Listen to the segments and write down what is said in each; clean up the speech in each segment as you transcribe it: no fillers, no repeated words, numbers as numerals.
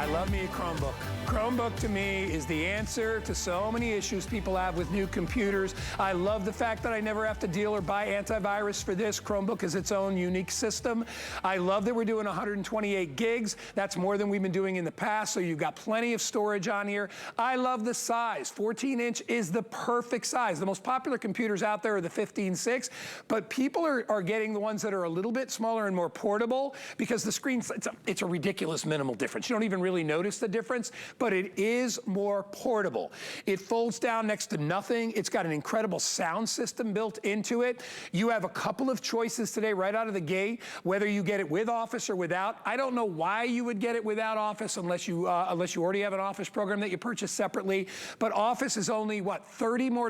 I love me a Chromebook. Chromebook to me is the answer to so many issues people have with new computers. I love the fact that I never have to deal or buy antivirus for this. Chromebook is its own unique system. I love that we're doing 128 gigs. That's more than we've been doing in the past, so you've got plenty of storage on here. I love the size. 14-inch is the perfect size. The most popular computers out there are the 15.6, but people are getting the ones that are a little bit smaller and more portable because the screen, it's a ridiculous minimal difference. You don't even really notice the difference, but it is more portable. It folds down next to nothing. It's got an incredible sound system built into it. You have a couple of choices today right out of the gate, whether you get it with Office or without. I don't know why you would get it without Office unless you already have an Office program that you purchase separately. But Office is only, what, $30 more,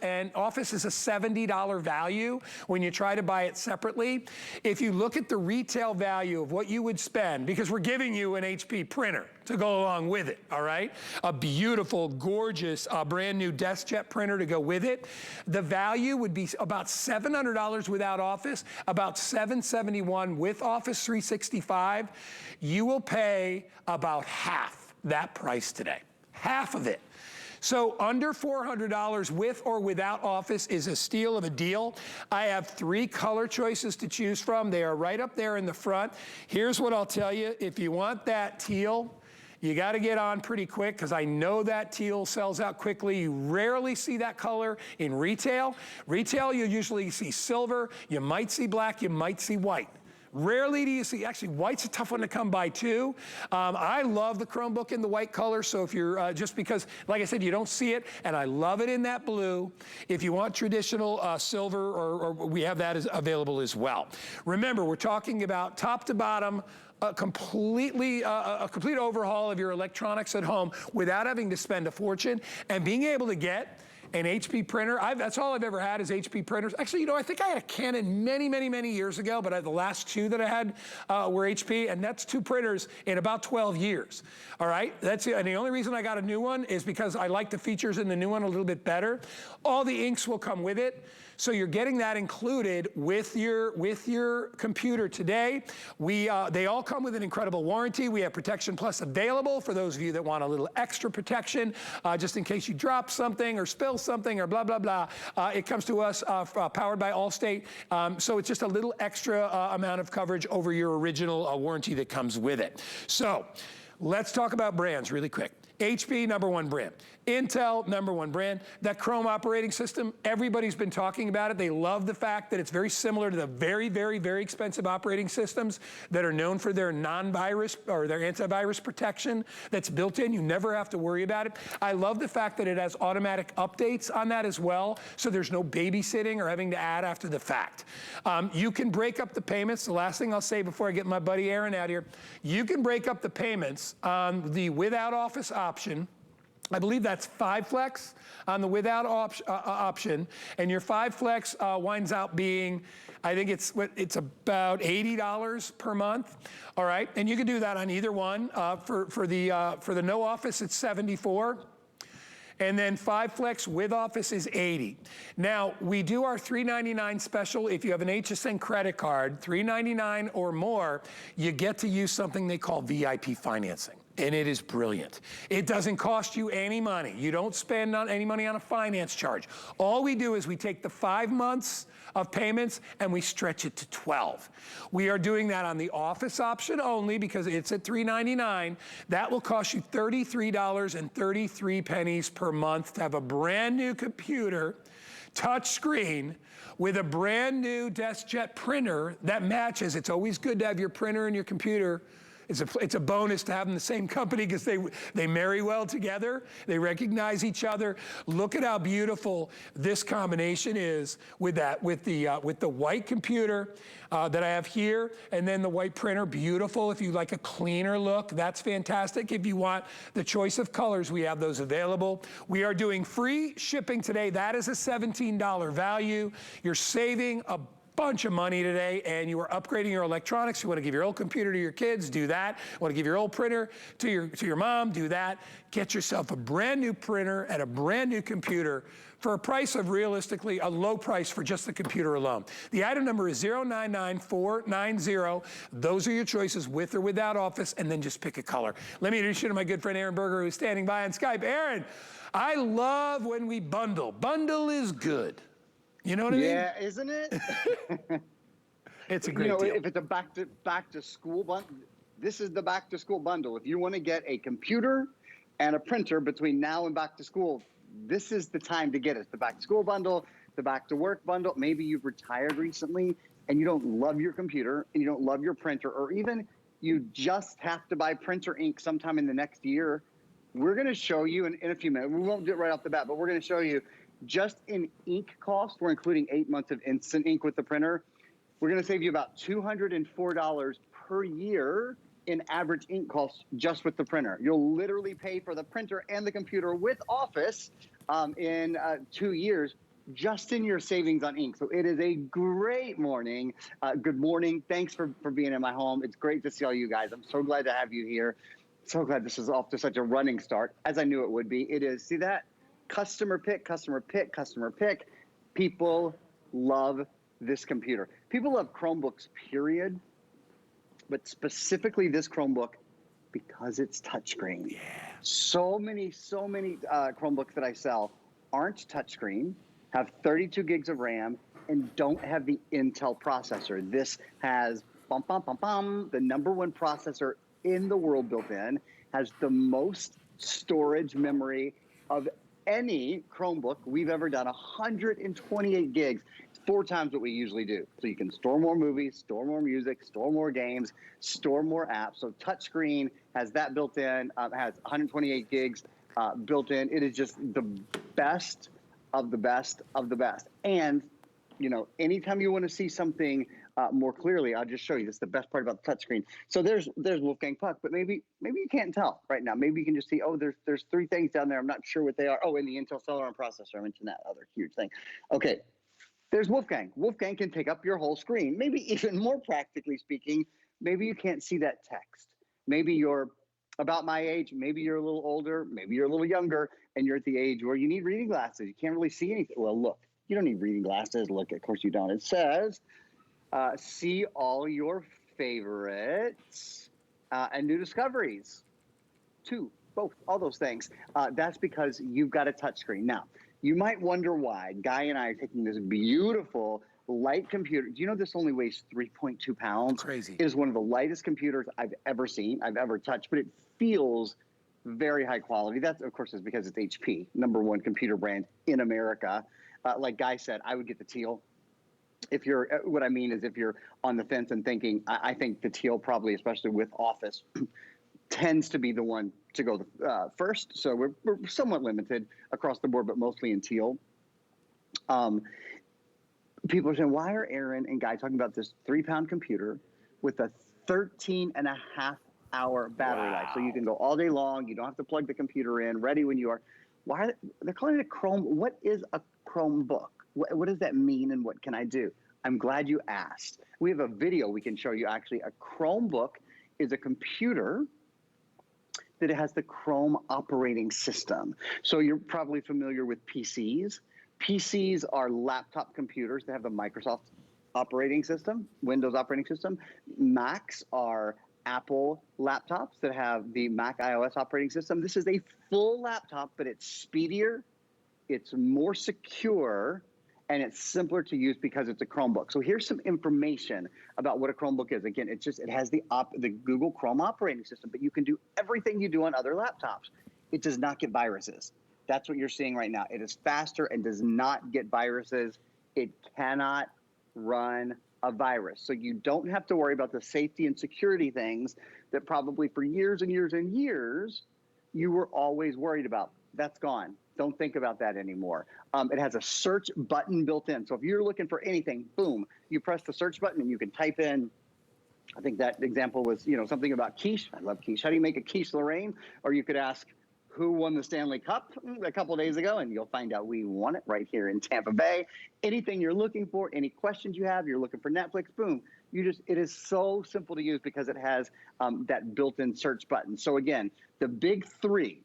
and Office is a $70 value when you try to buy it separately. If you look at the retail value of what you would spend, because we're giving you an HP printer to go along with it, all right? A beautiful, gorgeous, brand new DeskJet printer to go with it. The value would be about $700 without Office, about $771 with Office 365. You will pay about half that price today, half of it. So under $400 with or without Office is a steal of a deal. I have 3 color choices to choose from. They are right up there in the front. Here's what I'll tell you. If you want that teal, you got to get on pretty quick because I know that teal sells out quickly. You rarely see that color in retail. Retail, you usually see silver. You might see black. You might see white. Rarely do you see, actually white's a tough one to come by too. I love the Chromebook in the white color, so if you're, just because, like I said, you don't see it, and I love it in that blue. If you want traditional silver, or we have that available as well. Remember, we're talking about top to bottom, a complete overhaul of your electronics at home without having to spend a fortune, and being able to get an HP printer. That's all I've ever had is HP printers. Actually, you know, I think I had a Canon many years ago, but the last 2 that I had were HP, and that's 2 printers in about 12 years. All right, and the only reason I got a new one is because I like the features in the new one a little bit better. All the inks will come with it. So you're getting that included with your computer today. They all come with an incredible warranty. We have Protection Plus available for those of you that want a little extra protection, just in case you drop something or spill something or blah, blah, blah. It comes to us powered by Allstate. So it's just a little extra amount of coverage over your original warranty that comes with it. So let's talk about brands really quick. HP, #1 brand. Intel, #1 brand. That Chrome operating system, everybody's been talking about it. They love the fact that it's very similar to the very expensive operating systems that are known for their non-virus or their antivirus protection that's built in. You never have to worry about it. I love the fact that it has automatic updates on that as well, so there's no babysitting or having to add after the fact. You can break up the payments. The last thing I'll say before I get my buddy Aaron out here, you can break up the payments on the without Office option. I believe that's 5 flex on the without option, and your 5 flex winds out being, I think it's about $80 per month. All right, and you can do that on either one. For the no Office, it's $74. And then 5 flex with Office is $80. Now, we do our $399 special. If you have an HSN credit card, $399 or more, you get to use something they call VIP financing. And it is brilliant. It doesn't cost you any money. You don't spend any money on a finance charge. All we do is we take the 5 months of payments and we stretch it to 12. We are doing that on the Office option only because it's at $399. That will cost you $33.33 per month to have a brand new computer, touch screen, with a brand new DeskJet printer that matches. It's always good to have your printer and your computer. It's a bonus to have them the same company because they marry well together. They recognize each other. Look at how beautiful this combination is with the white computer that I have here, and then the white printer. Beautiful. If you like a cleaner look, that's fantastic. If you want the choice of colors, we have those available. We are doing free shipping today. That is a $17 value. You're saving a bunch of money today and you are upgrading your electronics, you want to give your old computer to your kids, do that. You want to give your old printer to your mom, do that. Get yourself a brand new printer and a brand new computer for a price of realistically a low price for just the computer alone. The item number is 099490. Those are your choices, with or without Office, and then just pick a color. Let me introduce you to my good friend Aaron Berger, who's standing by on Skype. Aaron, I love when we bundle. Bundle is good. You know what I mean? Yeah, isn't it? It's a great deal. If it's a back to school bundle, this is the back to school bundle. If you want to get a computer and a printer between now and back to school, this is the time to get it. The back to school bundle, the back to work bundle. Maybe you've retired recently and you don't love your computer and you don't love your printer, or even you just have to buy printer ink sometime in the next year. We're going to show you in a few minutes. We won't do it right off the bat, but we're going to show you just in ink cost. We're including 8 months of instant ink with the printer. We're going to save you about $204 per year in average ink costs just with the printer. You'll literally pay for the printer and the computer with Office in 2 years just in your savings on ink. So it is a great morning. Good morning. Thanks for being in my home. It's great to see all you guys. I'm so glad to have you here. So glad this is off to such a running start, as I knew it would be. It is, see that? Customer pick, customer pick, customer pick. People love this computer. People love Chromebooks, period. But specifically this Chromebook, because it's touchscreen. Yeah. So many Chromebooks that I sell aren't touchscreen, have 32 gigs of RAM, and don't have the Intel processor. This has the #1 processor in the world built in, has the most storage memory of any Chromebook we've ever done, 128 gigs. 4 times what we usually do. So you can store more movies, store more music, store more games, store more apps. So touchscreen has that built in, has 128 gigs built in. It is just the best of the best of the best. And, anytime you want to see something more clearly, I'll just show you. This is the best part about the touchscreen. So there's Wolfgang Puck, but maybe you can't tell right now. Maybe you can just see, oh, there's 3 things down there. I'm not sure what they are. Oh, and the Intel Celeron processor. I mentioned that other huge thing. Okay. There's Wolfgang. Wolfgang can take up your whole screen. Maybe even more practically speaking, maybe you can't see that text. Maybe you're about my age, maybe you're a little older, maybe you're a little younger, and you're at the age where you need reading glasses. You can't really see anything. Well, look, you don't need reading glasses. Look, of course you don't. It says, see all your favorites and new discoveries. 2, both, all those things. That's because you've got a touchscreen. Now, you might wonder why Guy and I are taking this beautiful light computer. Do you know this only weighs 3.2 pounds? Crazy. It is one of the lightest computers I've ever seen, I've ever touched, but it feels very high quality. That, of course, is because it's HP, #1 computer brand in America. Like Guy said, I would get the teal. If you're, what I mean is if you're on the fence and thinking, I think the teal probably, especially with Office, tends to be the one to go first. So we're somewhat limited across the board, but mostly in teal. People are saying, why are Aaron and Guy talking about this 3-pound computer with a 13.5-hour battery life? So you can go all day long. You don't have to plug the computer in, ready when you are. Why they're calling it a Chrome? What is a Chromebook? What does that mean, and what can I do? I'm glad you asked. We have a video we can show you, actually. A Chromebook is a computer that it has the Chrome operating system. So you're probably familiar with PCs. PCs are laptop computers that have the Microsoft operating system, Windows operating system. Macs are Apple laptops that have the Mac iOS operating system. This is a full laptop, but it's speedier, it's more secure, and it's simpler to use because it's a Chromebook. So here's some information about what a Chromebook is. Again, it has the Google Chrome operating system, but you can do everything you do on other laptops. It does not get viruses. That's what you're seeing right now. It is faster and does not get viruses. It cannot run a virus. So you don't have to worry about the safety and security things that probably for years and years and years you were always worried about. That's gone. Don't think about that anymore. It has a search button built in. So if you're looking for anything, boom, you press the search button and you can type in, I think that example was, something about quiche. I love quiche. How do you make a quiche, Lorraine? Or you could ask, who won the Stanley Cup a couple days ago, and you'll find out we won it right here in Tampa Bay. Anything you're looking for, any questions you have, you're looking for Netflix, boom. It is so simple to use because it has that built-in search button. So again, the big three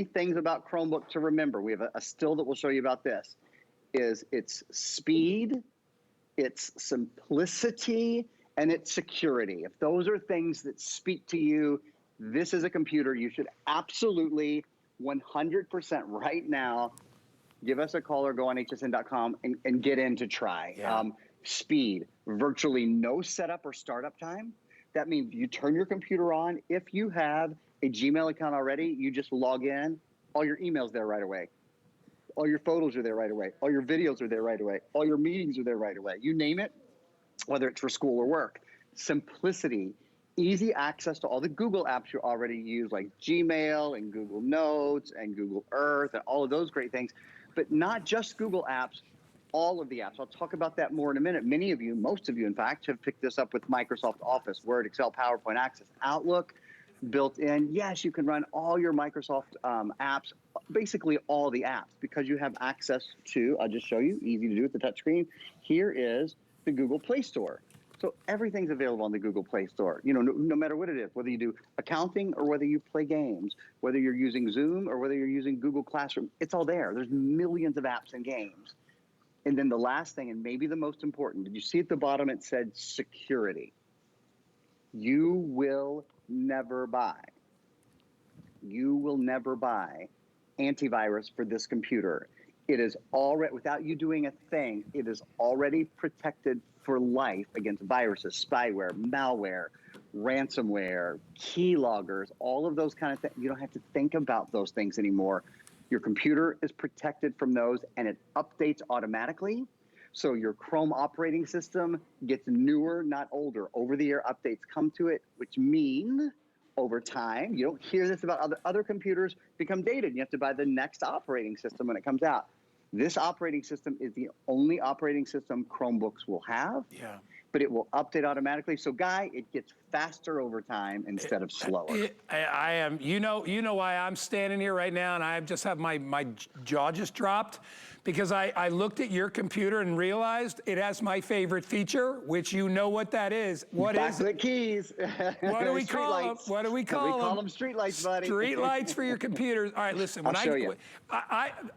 things about Chromebook to remember, we have a still that we'll show you about this, is its speed, its simplicity, and its security. If those are things that speak to you, this is a computer you should absolutely 100% right now give us a call or go on hsn.com and get in to try. Yeah. Speed, virtually no setup or startup time. That means you turn your computer on. If you have a Gmail account already, you just log in. All your emails there right away. All your photos are there right away. All your videos are there right away. All your meetings are there right away. You name it, whether it's for school or work. Simplicity, easy access to all the Google apps you already use, like Gmail and Google Notes and Google Earth and all of those great things. But not just Google apps, all of the apps. I'll talk about that more in a minute. Many of you, most of you, in fact, have picked this up with Microsoft Office, Word, Excel, PowerPoint, Access, Outlook, built in. Yes, you can run all your Microsoft apps, basically all the apps, because you have access to, I'll just show you, easy to do with the touchscreen. Here is the Google Play Store. So everything's available on the Google Play Store, you know, no matter what it is, whether you do accounting or whether you play games, whether you're using Zoom or whether you're using Google Classroom, it's all there. There's millions of apps and games. And then the last thing, and maybe the most important, did you see at the bottom it said security? You will never buy antivirus for this computer. It is already, without you doing a thing, it is already protected for life against viruses, spyware, malware, ransomware, keyloggers, all of those kind of things. You don't have to think about those things anymore. Your computer is protected from those, and it updates automatically. So your Chrome operating system gets newer, not older. Over-the-air updates come to it, which mean over time, you don't hear this about other computers become dated. You have to buy the next operating system when it comes out. This operating system is the only operating system Chromebooks will have. Yeah. But it will update automatically. So, Guy, it gets faster over time instead of slower. I am, you know why I'm standing here right now, and I just have my jaw just dropped, because I looked at your computer and realized it has my favorite feature, which you know what that is. What is it? Backlit keys. What do we call them? What do we call them? We call them street lights, buddy. Street lights for your computers. All right, listen. I'll show you.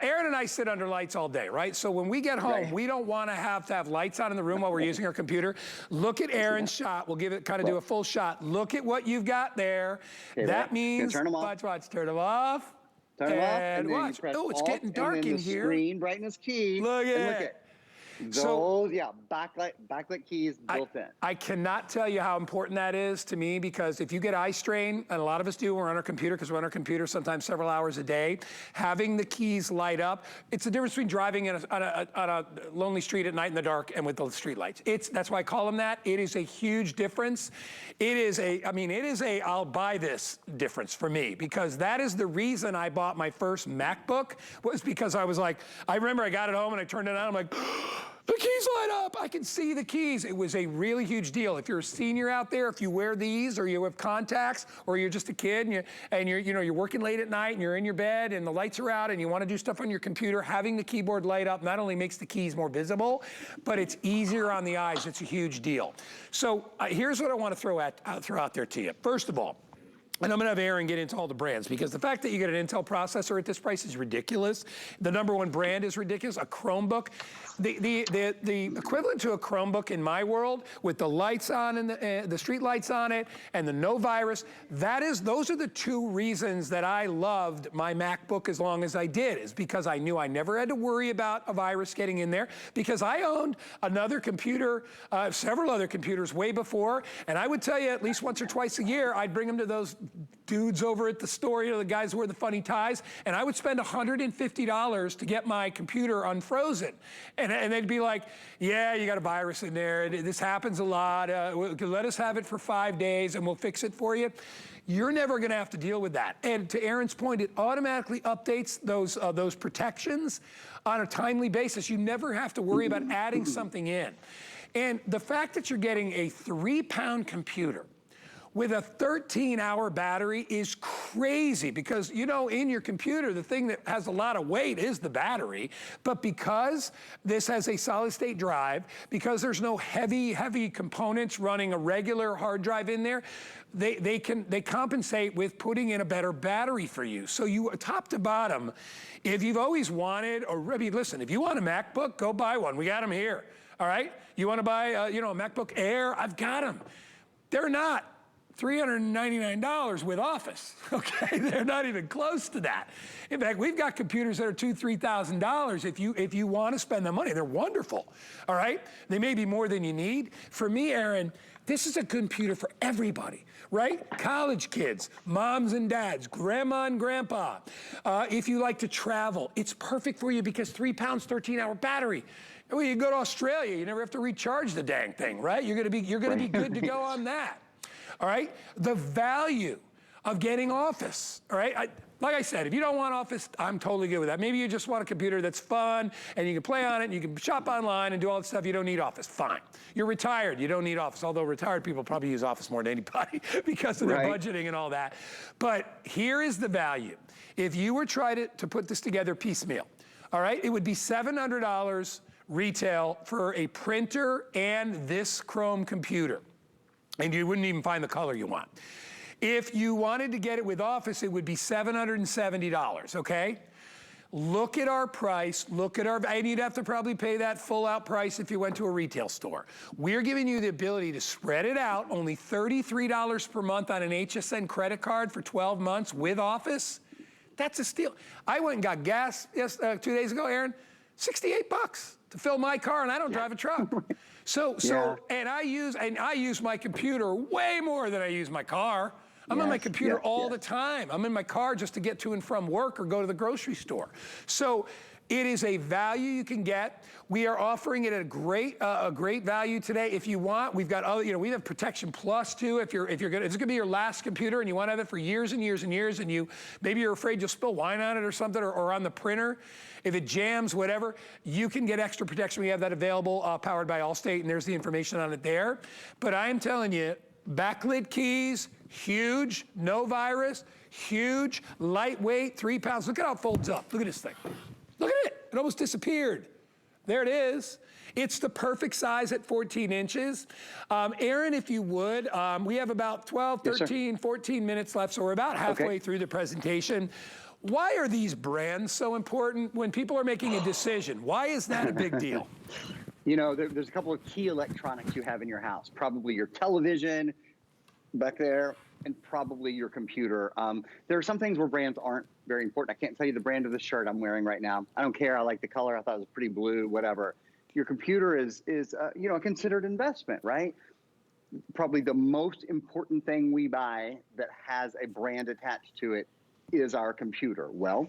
Aaron and I sit under lights all day, right? So when we get home, we don't want to have lights on in the room while we're using our computer. Look at Aaron's shot. We'll give it do a full shot. Look at what you've got there. Okay, that means turn them off. Watch. Turn them off. Turn them off. And then watch. You press oh, it's Alt, getting dark and then in the here. Screen brightness key. Look at it. Those, backlit keys built in. I cannot tell you how important that is to me, because if you get eye strain, and a lot of us do, we're on our computer, because we're on our computer sometimes several hours a day, having the keys light up, it's the difference between driving on a lonely street at night in the dark and with the street lights. That's why I call them that. It is a huge difference. It is a I'll buy this difference for me, because that is the reason I bought my first MacBook, was because I was like, I remember I got it home and I turned it on, I'm like, the keys light up. I can see the keys. It was a really huge deal. If you're a senior out there, if you wear these, or you have contacts, or you're just a kid and you're working late at night and you're in your bed and the lights are out and you want to do stuff on your computer, having the keyboard light up not only makes the keys more visible, but it's easier on the eyes. It's a huge deal. So here's what I want to throw out there to you. First of all, and I'm going to have Aaron get into all the brands, because the fact that you get an Intel processor at this price is ridiculous. The #1 brand is ridiculous. A Chromebook, the equivalent to a Chromebook in my world, with the lights on and the street lights on it and the no virus, those are the two reasons that I loved my MacBook as long as I did, is because I knew I never had to worry about a virus getting in there, because I owned another computer, several other computers way before, and I would tell you at least once or twice a year, I'd bring them to those dudes over at the store, the guys who wear the funny ties, and I would spend $150 to get my computer unfrozen. And they'd be like, yeah, you got a virus in there. This happens a lot. Let us have it for 5 days and we'll fix it for you. You're never going to have to deal with that. And to Aaron's point, it automatically updates those protections on a timely basis. You never have to worry about adding something in. And the fact that you're getting a 3-pound computer with a 13-hour battery is crazy because, you know, in your computer, the thing that has a lot of weight is the battery. But because this has a solid-state drive, because there's no heavy components running a regular hard drive in there, they compensate with putting in a better battery for you. So you, top to bottom, if you've always wanted, or I mean, listen, if you want a MacBook, go buy one. We got them here. All right? You want to buy, you know, a MacBook Air? I've got them. They're not $399 with Office, okay? They're not even close to that. In fact, we've got computers that are $2,000, $3,000 if you want to spend the money. They're wonderful, all right? They may be more than you need. For me, Aaron, this is a computer for everybody, right? College kids, moms and dads, grandma and grandpa. If you like to travel, it's perfect for you because 3 pounds, 13-hour battery. Well, you go to Australia, you never have to recharge the dang thing, right? You're gonna be good to go on that. All right, the value of getting Office, all right? Like I said, if you don't want Office, I'm totally good with that. Maybe you just want a computer that's fun and you can play on it and you can shop online and do all that stuff. You don't need Office, fine. You're retired, you don't need Office, although retired people probably use Office more than anybody because of their budgeting and all that. But here is the value. If you were trying to put this together piecemeal, all right, it would be $700 retail for a printer and this Chrome computer. And you wouldn't even find the color you want. If you wanted to get it with Office, it would be $770, okay? Look at our price, and you'd have to probably pay that full out price if you went to a retail store. We're giving you the ability to spread it out, only $33 per month on an HSN credit card for 12 months with Office. That's a steal. I went and got gas 2 days ago, Aaron, 68 bucks to fill my car, and I don't drive a truck. And I use my computer way more than I use my car. I'm on my computer all the time. I'm in my car just to get to and from work or go to the grocery store. So it is a value you can get. We are offering it at a great value today. If you want, we've got other, you know, we have Protection Plus too. If you're gonna, it's gonna be your last computer and you want to have it for years and years and years, and maybe you're afraid you'll spill wine on it or something, or on the printer. If it jams, whatever, you can get extra protection. We have that available, powered by Allstate, and there's the information on it there. But I'm telling you, Backlit Keys, huge, no virus, huge, lightweight, 3 pounds. Look at how it folds up. Look at this thing. Look at it. It almost disappeared. There it is. It's the perfect size at 14 inches. Aaron, if you would, we have about 12, 13, 14 minutes left, so we're about halfway through the presentation. Why are these brands so important when people are making a decision? Why is that a big deal? You know, there's a couple of key electronics you have in your house. Probably your television back there, and probably your computer. There are some things where brands aren't very important. I can't tell you the brand of the shirt I'm wearing right now. I don't care. I like the color. I thought it was pretty blue, whatever. Your computer is you know, a considered investment, right? Probably the most important thing we buy that has a brand attached to it is our computer. Well,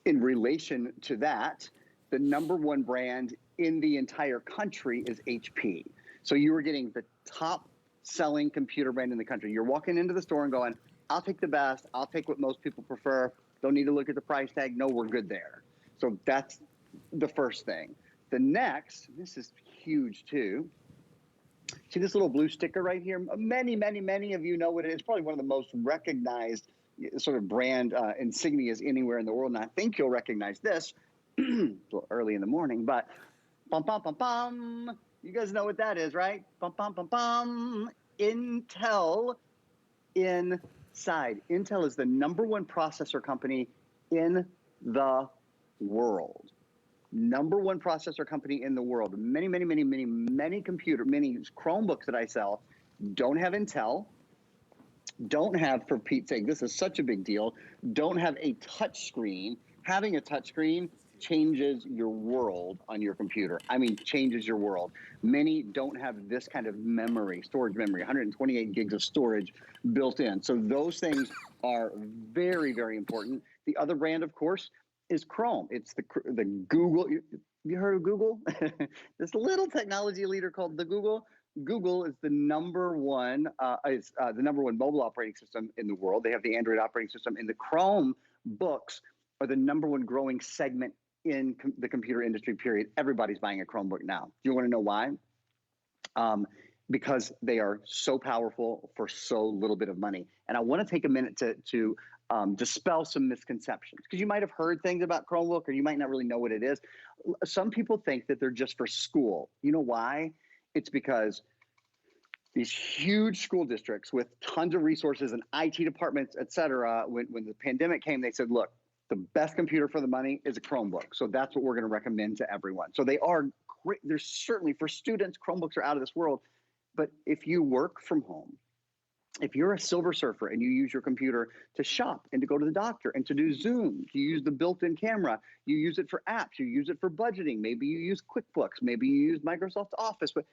in relation to that, the #1 brand in the entire country is HP. So you are getting the top selling computer brand in the country. You're walking into the store and going, I'll take the best. I'll take what most people prefer. Don't need to look at the price tag. No, we're good there. So that's the first thing. The next, this is huge too. See this little blue sticker right here? Many of you know what it is. Probably one of the most recognized sort of brand insignias anywhere in the world. And I think you'll recognize this. It's a little early in the morning, but bum, bum, bum, bum. You guys know what that is, right? Bum, bum, bum, bum. Intel inside. Intel is the #1 processor company in the world. #1 processor company in the world. Many Chromebooks that I sell don't have Intel, don't have, for Pete's sake, this is such a big deal, don't have a touch screen. Having a touch screen changes your world on your computer. I mean, changes your world. Many don't have this kind of memory, storage memory, 128 gigs of storage built in. So those things are very, very important. The other brand, of course, is Chrome. It's the Google. You heard of Google? This little technology leader called the Google. Google is the #1 mobile operating system in the world. They have the Android operating system, and the Chromebooks are the #1 growing segment in the computer industry, period. Everybody's buying a Chromebook now. Do you want to know why? because they are so powerful for so little bit of money. And I want to take a minute to dispel some misconceptions, because you might have heard things about Chromebook or you might not really know what it is. Some people think that they're just for school. You know why? It's because these huge school districts with tons of resources and IT departments, et cetera, when the pandemic came, they said, look, the best computer for the money is a Chromebook. So that's what we're going to recommend to everyone. So they are great. There's certainly, for students, Chromebooks are out of this world. But if you work from home, if you're a silver surfer and you use your computer to shop and to go to the doctor and to do Zoom, you use the built-in camera, you use it for apps, you use it for budgeting, maybe you use QuickBooks, maybe you use Microsoft Office, but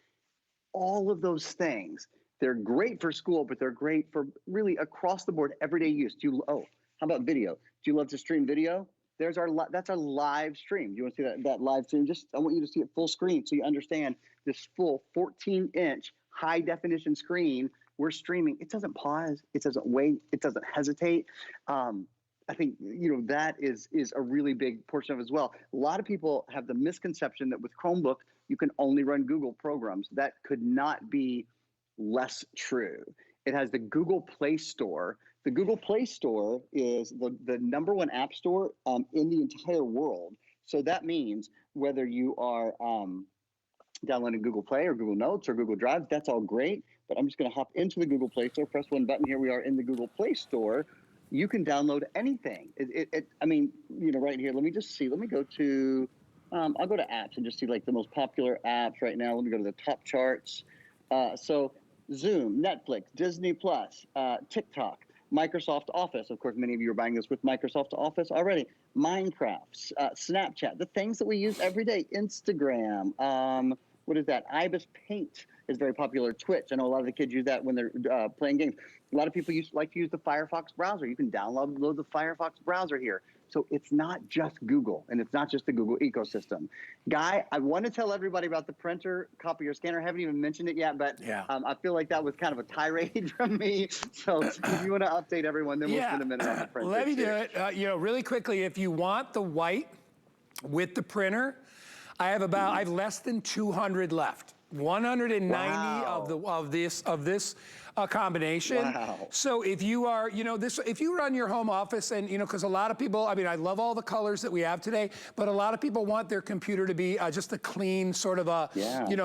all of those things, they're great for school, but they're great for really across the board, everyday use. How about video? Do you love to stream video? That's our live stream. Do you want to see that live stream? I want you to see it full screen so you understand this full 14-inch high definition screen. We're streaming. It doesn't pause. It doesn't wait. It doesn't hesitate. I think that is a really big portion of it as well. A lot of people have the misconception that with Chromebook you can only run Google programs. That could not be less true. It has the Google Play Store. The Google Play Store is the #1 app store in the entire world. So that means whether you are downloading Google Play or Google Notes or Google Drive, that's all great. But I'm just going to hop into the Google Play Store, press one button. Here we are in the Google Play Store. You can download anything. Right here, let me just see. Let me go to, I'll go to apps and just see like the most popular apps right now. Let me go to the top charts. So Zoom, Netflix, Disney Plus, TikTok, Microsoft Office. Of course, many of you are buying this with Microsoft Office already. Minecraft, Snapchat, the things that we use every day. Instagram, what is that? IBIS Paint is very popular. Twitch, I know a lot of the kids use that when they're playing games. A lot of people like to use the Firefox browser. You can download the Firefox browser here. So it's not just Google, and it's not just the Google ecosystem. Guy, I want to tell everybody about the printer, copier, scanner. I haven't even mentioned it yet, but yeah. I feel like that was kind of a tirade from me. So if you want to update everyone, then we'll spend a minute on the printer. Let me do it. Really quickly, if you want the white with the printer, I have less than 200 left. 190 of this combination. Wow. So if you are, if you run your home office and, because a lot of people, I love all the colors that we have today, but a lot of people want their computer to be just a clean sort of a,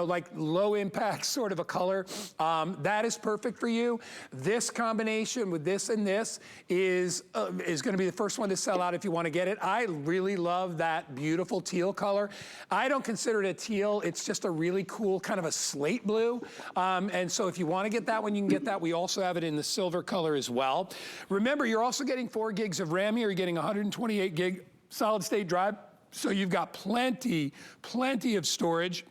like low impact sort of a color. That is perfect for you. This combination with this and this is going to be the first one to sell out if you want to get it. I really love that beautiful teal color. I don't consider it a teal. It's just a really cool kind of a slate blue. And so if you want to get that one, you can get that. We also have it in the silver color as well. Remember, you're also getting 4 gigs of RAM here. You're getting 128 gig solid state drive. So you've got plenty of storage.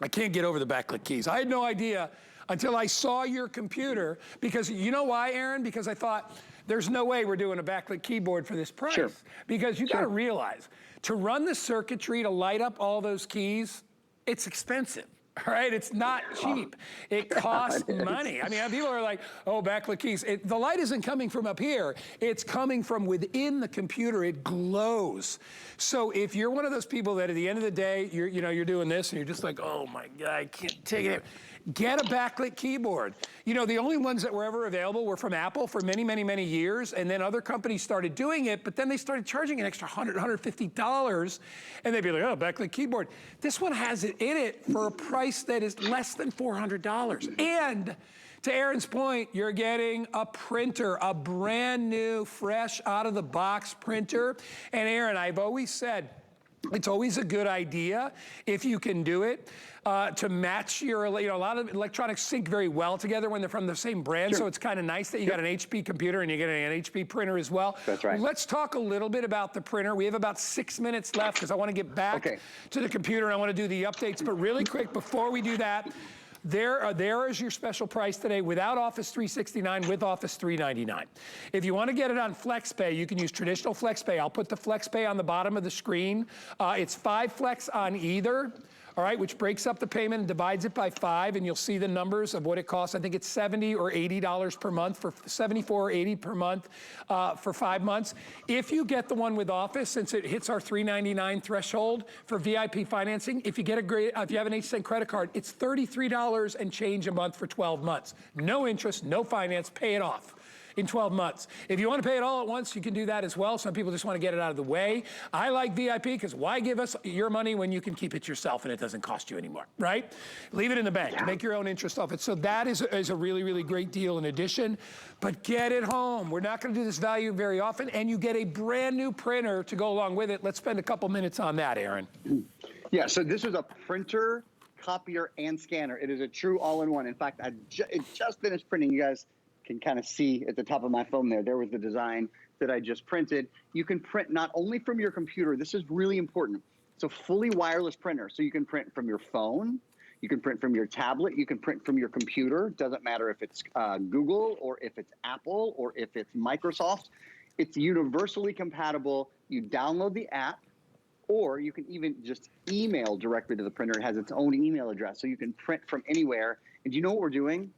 I can't get over the backlit keys. I had no idea until I saw your computer, because you know why, Aaron? Because I thought, there's no way we're doing a backlit keyboard for this price. Sure. Because you gotta realize, to run the circuitry to light up all those keys, it's expensive. All right, it's not cheap. It costs money. People are like, oh, backlit keys. The light isn't coming from up here. It's coming from within the computer. It glows. So if you're one of those people that at the end of the day, you're doing this and you're just like, oh my God, I can't take it. Get a backlit keyboard. The only ones that were ever available were from Apple for many, many, many years, and then other companies started doing it, but then they started charging an extra $100, $150, and they'd be like, oh, backlit keyboard. This one has it in it for a price that is less than $400. And to Aaron's point, you're getting a printer, a brand new, fresh, out of the box printer. And Aaron, I've always said, it's always a good idea, if you can do it, to match your, a lot of electronics sync very well together when they're from the same brand. Sure. So it's kind of nice that you got an HP computer and you're getting an HP printer as well. That's right. Let's talk a little bit about the printer. We have about 6 minutes left because I want to get back to the computer and I want to do the updates. But really quick, before we do that, there is your special price today without Office 369, with Office 399. If you want to get it on FlexPay, you can use traditional FlexPay. I'll put the FlexPay on the bottom of the screen. It's 5 Flex on either. all right, which breaks up the payment and divides it by 5, and you'll see the numbers of what it costs. I think it's $70 or $80 per month, for $74 or $80 per month for 5 months. If you get the one with Office, since it hits our $399 threshold for VIP financing, if you have an 8% credit card, it's $33 and change a month for 12 months. No interest, no finance, pay it off in 12 months. If you want to pay it all at once, you can do that as well. Some people just want to get it out of the way. I like VIP because why give us your money when you can keep it yourself and it doesn't cost you anymore, right? Leave it in the bank, make your own interest off it. So that is a really, really great deal in addition, but get it home. We're not going to do this value very often, and you get a brand new printer to go along with it. Let's spend a couple minutes on that, Aaron. Yeah, so this is a printer, copier, and scanner. It is a true all-in-one. In fact, it just finished printing. You guys can kind of see at the top of my phone there was the design that I just printed. You can print not only from your computer, this is really important. It's a fully wireless printer. So you can print from your phone, you can print from your tablet, you can print from your computer. Doesn't matter if it's Google or if it's Apple or if it's Microsoft. It's universally compatible. You download the app, or you can even just email directly to the printer. It has its own email address, so you can print from anywhere. And do you know what we're doing?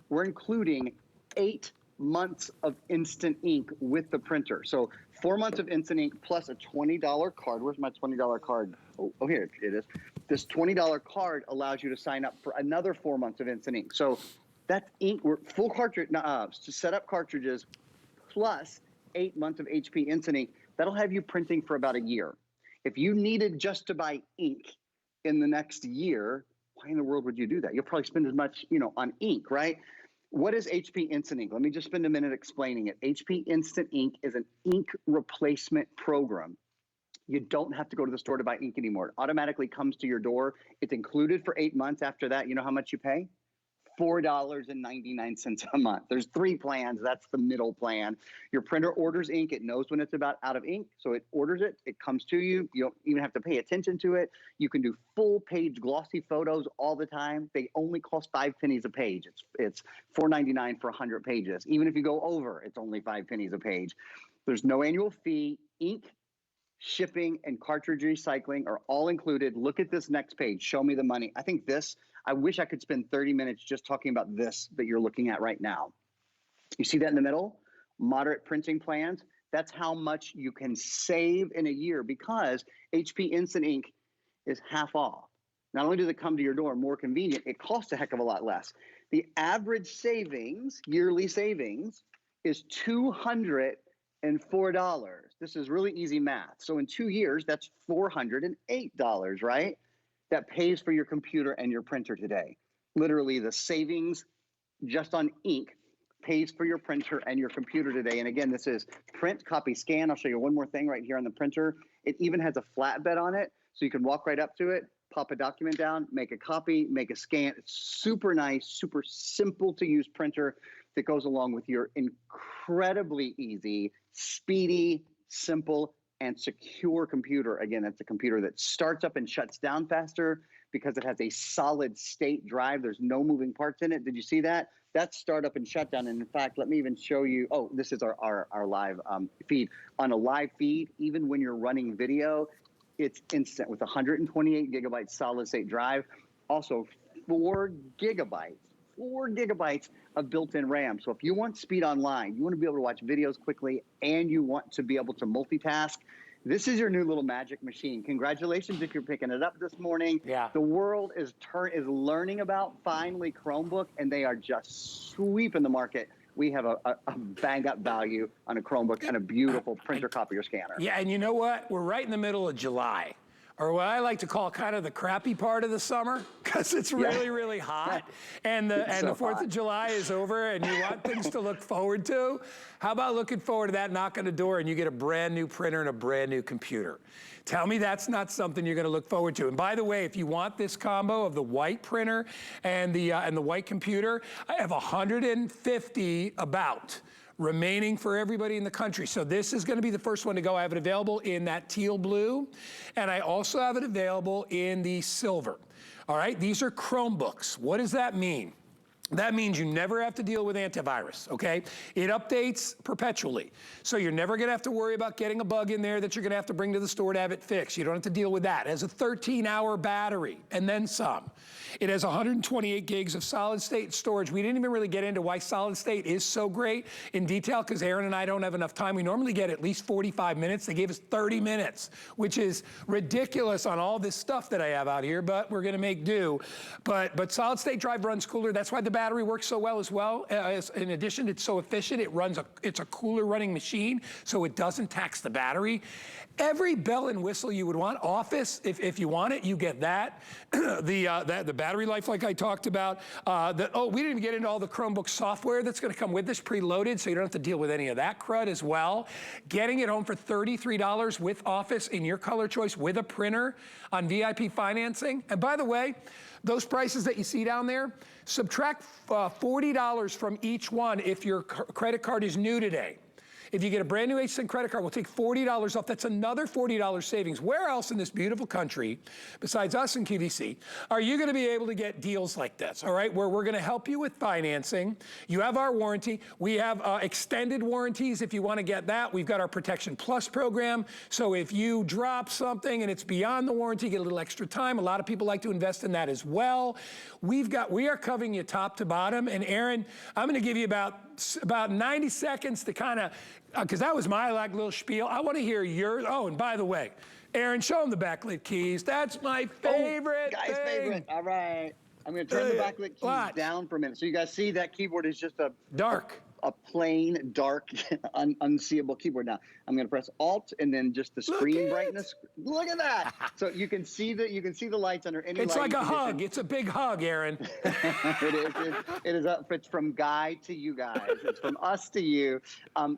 We're including 8 months of instant ink with the printer. So 4 months of instant ink plus a $20 card. Where's my $20 card? Oh, here it is. This $20 card allows you to sign up for another 4 months of instant ink. So that's ink, we're full cartridge, to set up cartridges plus 8 months of HP instant ink. That'll have you printing for about a year. If you needed just to buy ink in the next year, why in the world would you do that? You'll probably spend as much, on ink, right? What is HP Instant Ink? Let me just spend a minute explaining it. HP Instant Ink is an ink replacement program. You don't have to go to the store to buy ink anymore. It automatically comes to your door. It's included for 8 months. After that, you know how much you pay? $4.99 a month. There's 3 plans. That's the middle plan. Your printer orders ink. It knows when it's about out of ink, so it orders it. It comes to you. You don't even have to pay attention to it. You can do full-page glossy photos all the time. They only cost 5 pennies a page. It's $4.99 for 100 pages. Even if you go over, it's only 5 pennies a page. There's no annual fee. Ink, shipping, and cartridge recycling are all included. Look at this next page. Show me the money. I wish I could spend 30 minutes just talking about this that you're looking at right now. You see that in the middle? Moderate printing plans. That's how much you can save in a year because HP Instant Ink is half off. Not only does it come to your door more convenient, it costs a heck of a lot less. The average savings, yearly savings, is $204. This is really easy math. So in 2 years, that's $408, right? That pays for your computer and your printer today. Literally, the savings just on ink pays for your printer and your computer today. And again, this is print, copy, scan. I'll show you one more thing right here on the printer. It even has a flatbed on it, so you can walk right up to it, pop a document down, make a copy, make a scan. It's super nice, super simple to use printer that goes along with your incredibly easy, speedy, simple, and secure computer. Again, it's a computer that starts up and shuts down faster because it has a solid state drive. There's no moving parts in it. Did you see that? That's startup and shutdown. And in fact, let me even show you, this is our live feed. On a live feed, even when you're running video, it's instant with 128 gigabyte solid state drive. Also 4 gigabytes of built-in RAM. So if you want speed online, you want to be able to watch videos quickly, and you want to be able to multitask, this is your new little magic machine. Congratulations if you're picking it up this morning. Yeah. The world is learning about finally Chromebook, and they are just sweeping the market. We have a bang-up value on a Chromebook and a beautiful printer, copier, scanner. Yeah, and you know what? We're right in the middle of July, or what I like to call kind of the crappy part of the summer, because it's really, really hot, and the 4th of July is over, and you want things to look forward to. How about looking forward to that knock on the door, and you get a brand new printer and a brand new computer? Tell me that's not something you're going to look forward to. And by the way, if you want this combo of the white printer and the white computer, I have 150 remaining for everybody in the country. So this is going to be the first one to go. I have it available in that teal blue, and I also have it available in the silver. All right, these are Chromebooks. What does that mean? That means you never have to deal with antivirus, okay? It updates perpetually. So you're never gonna have to worry about getting a bug in there that you're gonna have to bring to the store to have it fixed. You don't have to deal with that. It has a 13-hour battery and then some. It has 128 gigs of solid state storage. We didn't even really get into why solid state is so great in detail because Aaron and I don't have enough time. We normally get at least 45 minutes. They gave us 30 minutes, which is ridiculous on all this stuff that I have out here, but we're gonna make do. But solid state drive runs cooler. That's why the battery works so well as well. In addition, it's so efficient. It's a cooler running machine, so it doesn't tax the battery. Every bell and whistle you would want. Office, if you want it, you get that. The battery life, like I talked about. We didn't get into all the Chromebook software that's going to come with this preloaded, so you don't have to deal with any of that crud as well. Getting it home for $33 with Office in your color choice with a printer on VIP financing. And by the way, those prices that you see down there, subtract $40 from each one if your credit card is new today. If you get a brand new HSN credit card, we'll take $40 off. That's another $40 savings. Where else in this beautiful country, besides us and QVC, are you gonna be able to get deals like this, all right? Where we're gonna help you with financing. You have our warranty. We have extended warranties if you wanna get that. We've got our Protection Plus program. So if you drop something and it's beyond the warranty, you get a little extra time. A lot of people like to invest in that as well. We are covering you top to bottom. And Aaron, I'm gonna give you about 90 seconds to kind of, because that was my little spiel. I want to hear yours. Oh, and by the way, Aaron, show them the backlit keys. That's my favorite guy's thing. favorite. All right. I'm going to turn the backlit keys down for a minute. So you guys see that keyboard is just a plain, dark, unseeable keyboard. Now, I'm going to press Alt and then just the screen brightness. Look at that. So you can see the lights under any It's lighting like a condition. hug. It's a big hug, Aaron. It's from Guy to you guys. It's from us to you.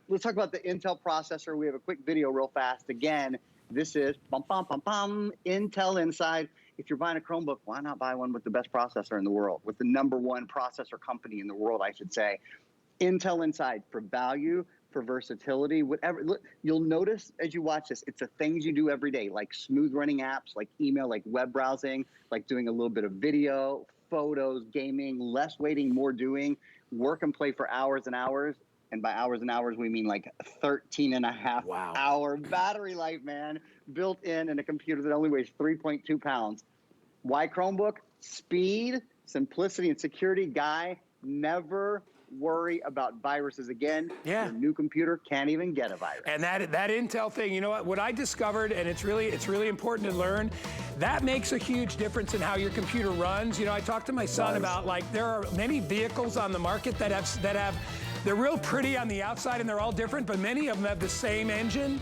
Let's talk about the Intel processor. We have a quick video real fast. Again, this is Intel inside. If you're buying a Chromebook, why not buy one with the best processor in the world, with the #1 processor company in the world, I should say. Intel inside for value, for versatility, whatever. Look, you'll notice as you watch this, it's the things you do every day, like smooth running apps, like email, like web browsing, like doing a little bit of video, photos, gaming, less waiting, more doing, work and play for hours and hours. And by hours and hours, we mean like 13.5 hour battery life, man, built in a computer that only weighs 3.2 pounds. Why Chromebook? Speed, simplicity, and security. Guy, never worry about viruses again. Yeah. Your new computer can't even get a virus. And that Intel thing, you know what I discovered, and it's really important to learn, that makes a huge difference in how your computer runs. You know, I talked to my son about, like, there are many vehicles on the market that have they're real pretty on the outside and they're all different, but many of them have the same engine.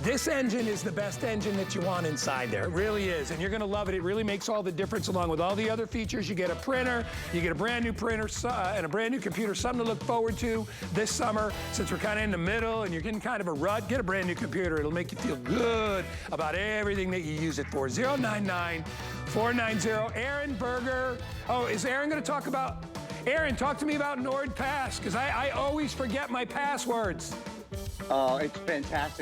This engine is the best engine that you want inside there. It really is, and you're gonna love it. It really makes all the difference along with all the other features. You get a printer, you get a brand new printer and a brand new computer, something to look forward to this summer. Since we're kind of in the middle and you're getting kind of a rut, get a brand new computer. It'll make you feel good about everything that you use it for. 099-490. Aaron Berger. Oh, is Aaron gonna talk about, Aaron, talk to me about NordPass, because I always forget my passwords. Oh, it's fantastic.